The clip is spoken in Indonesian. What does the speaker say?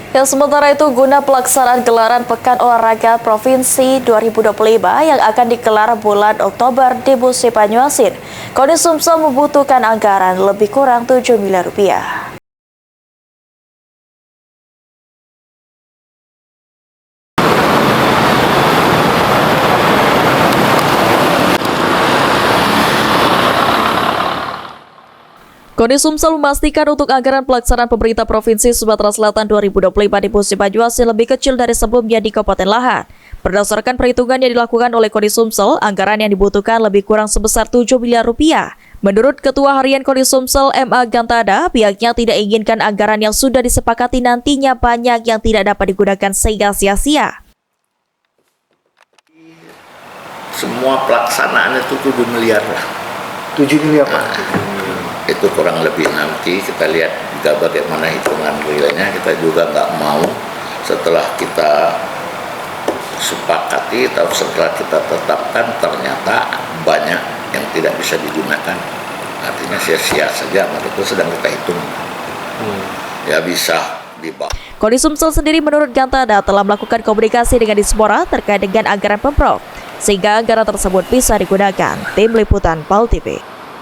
Sementara itu guna pelaksanaan gelaran Pekan Olahraga Provinsi 2025 yang akan digelar bulan Oktober di Musi Banyuasin, KONI Sumsel membutuhkan anggaran lebih kurang 7 miliar rupiah. KONI Sumsel memastikan untuk anggaran pelaksanaan pemerintah Provinsi Sumatera Selatan 2025 di Musi Banyuasin lebih kecil dari sebelumnya di Kabupaten Lahat. Berdasarkan perhitungan yang dilakukan oleh KONI Sumsel, anggaran yang dibutuhkan lebih kurang sebesar 7 miliar rupiah. Menurut Ketua Harian KONI Sumsel MA Gantada, pihaknya tidak inginkan anggaran yang sudah disepakati nantinya banyak yang tidak dapat digunakan sehingga sia-sia. Semua pelaksanaan itu 7 miliar lah. 7 miliar Pak? Itu kurang lebih nanti kita lihat juga bagaimana hitungan realnya. Kita juga nggak mau setelah kita sepakati atau setelah kita tetapkan ternyata banyak yang tidak bisa digunakan, artinya sia-sia saja. Maka itu sedang kita hitung ya bisa dibawa. KONI Sumsel sendiri menurut Gantada telah melakukan komunikasi dengan Dispora terkait dengan anggaran Pemprov sehingga anggaran tersebut bisa digunakan. Tim Liputan PAL TV.